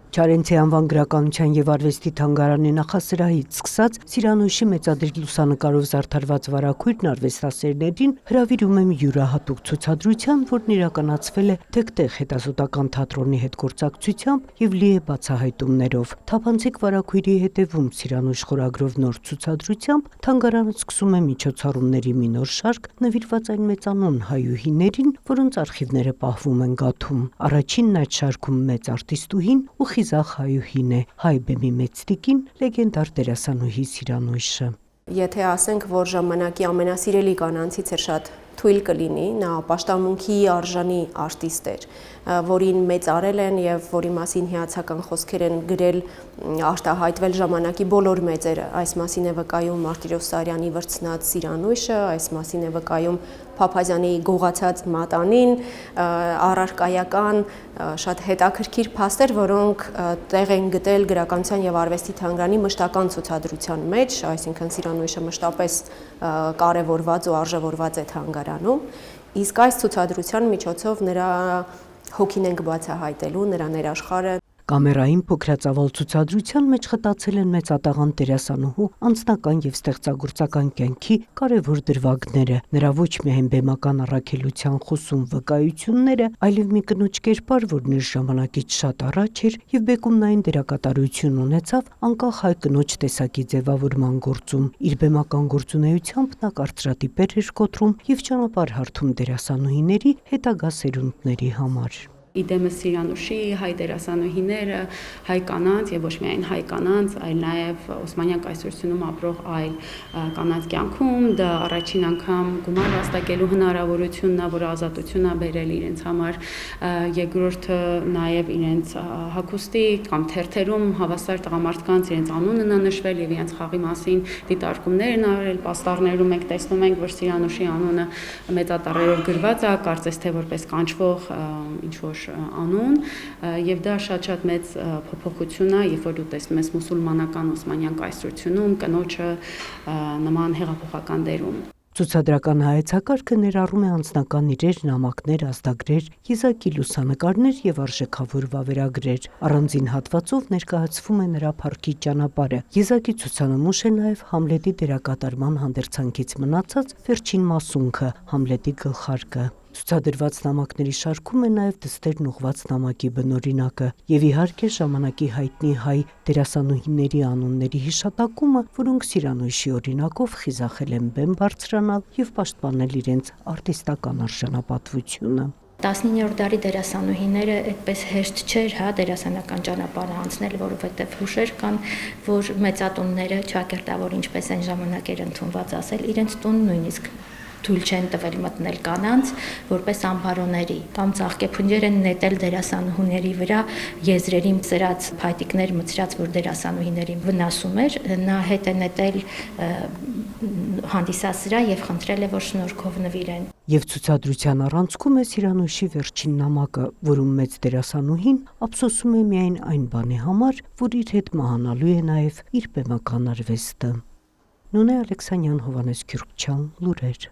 Չարենցի անվան գրականության եւ արվեստի թանգարանի նախասրահից սկսած Սիրանույշի մեծադրիկ լուսանկարով զարդարված վարագույրն արվեստասերներին հրավիրում եմ յուրահատուկ ցուցադրության, որն իրականացվել է Թեքտեղ հետազոտական թատրոնի հետ գործակցությամբ եւ լի է բացահայտումներով։ Թափանցիկ վարագույրի հետևում Սիրանույշ խորագրով նոր ցուցադրությամբ թանգարանը սկսում է միջոցառումների մի նոր շարք նվիրված այն մեծանուն հայուհիներին, որոնց արխիվները պահվում են Գաթում։ Առաջինն այդ շարքում մեծ արտիստուհին ու խիզախ հայուհին է, հայ բեմի մեծ տիկին, լեգենդար դերասանուհի Սիրանույշը։ Եթե ասենք, որ ժամանակի ամենասիրելի կանանցից էր, շատ թույլ կլինի, նա պաշտամունքի արժանի արտիստ էր, որին մեծ արել են եւ որի մասին հիացական խոսքեր են գրել, արտահայտվել ժամանակի բոլոր մեծերը։ Այս մասին է վկայում Մարտիրոս Սարյանի վրձնած Սիրանույշը, այս մասին է վկայում Փափազյանի գողացած մատանին, առարկայական շատ հետաքրքիր փաստեր, որոնք տեղ են գտել գրականության եւ արվեստի թանգարանի մշտական ցուցադրության մեջ, այսինքն Սիրանույշը մշտապես կարևորված ու արժևորված է թանգարանում, իսկ այս ցուցադրության միջոցով նրա հոգին ենք բացահայտելու, նրա ներաշխարը։ Կամերային փոքրածավալ ցուցադրության մեջ խտացել են մեծատաղան դերասանուհու անձնական եւ ստեղծագործական կյանքի կարևոր դրվագները, նրա ոչ միայն բեմական առաքելության խոսուն վկայությունները, այլև մի կնոջ կերպար, որն իր ժամանակից շատ առաջ էր եւ բեկումնային դերակատարություն ունեցավ անկախ հայ կնոջ տեսակի ձևավորման գործում։ Իր բեմական գործունեությամբ նա կարծրատիպեր էր կոտրում եւ ճանապարհ հարթում դերասանուհիների հետագա սերունդների համար։ Իդեմս Սիրանուշի հայ դերասանուհիները, հայ կանանց եւ ոչ միայն հայ կանանց, այլ նաեւ Օսմանյան կայսրությունում ապրող այլ կանանց կյանքում դա առաջին անգամ գումար վաստակելու հնարավորությունն է, որ ազատությունն է բերել իրենց համար, երկրորդը նաեւ իրենց հագուստի կամ թերթերում հավասար տղամարդկանց իրենց անունն է նշվել եւ իրենց խաղի մասին դիտարկումներ են արել, պաստառներում մենք տեսնում ենք, որ Սիրանուշի անունը մեծատառերով գրված է, կարծես թե որպես կանչվող ինչ որ անուն եւ դա շատ մեծ փոփոխություն է, երբ որ դու տեսնում ես մուսուլմանական Օսմանյան կայսրությունում կնոջը նման հեղափոխական դերում։ Ցուցադրական հայեցակարգը ներառում է անձնական իրեր, նամակներ, ազդագրեր, եզակի լուսանկարներ եւ արժեքավոր վավերագրեր։ Առանձին հատվածով ներկայացվում է նրա փառքի ճանապարհը։ Եզակի ցուցանմուշ է նաեւ Համլետի դերակատարման հանդերձանքից մնացած վերջին մասունքը՝ Համլետի գլխարկը։ Ցուցադրված նամակների շարքում է նաև դստերն ուղված նամակի բնօրինակը եւ իհարկե ժամանակի հայտնի հայ դերասանուհիների անունների հիշատակումը, որոնք Սիրանույշի օրինակով խիզախել են բեմ բարձրանալ եւ պաշտպանել իրենց արտիստական արժանապատվությունը։ 19-րդ դարի դերասանուհիները այդպես հեշտ չէր, դերասանական ճանապարհը անցնել, որովհետև հուշեր կան, որ մեծատունները ճակերտավոր ինչպես այն ժամանակ էր ընդունված ասել, իրենց տուն նույնիսկ թույլ չեն տվել մտնել կանանց որպես ամբարոների կամ ծաղկեփունջեր են նետել դերասանուհիների վրա եզրերին ծրած փայտիկներ մցրած, որ դերասանուհիներին վնասում էր, նա հետ է նետել հանդիսասրահ եւ խնդրել է, որ շնորհքով նվիրեն։ Եվ ցուցադրության առանցքում է Սիրանույշի վերջին նամակը, որում մեծ դերասանուհին ափսոսում է միայն այն բանի համար, որ իր հետ մահանալու է նաեւ իր բեմական արվեստը։ Նունե Ալեքսանյան, Հովհաննես Քյուրքչյան, լուրեր։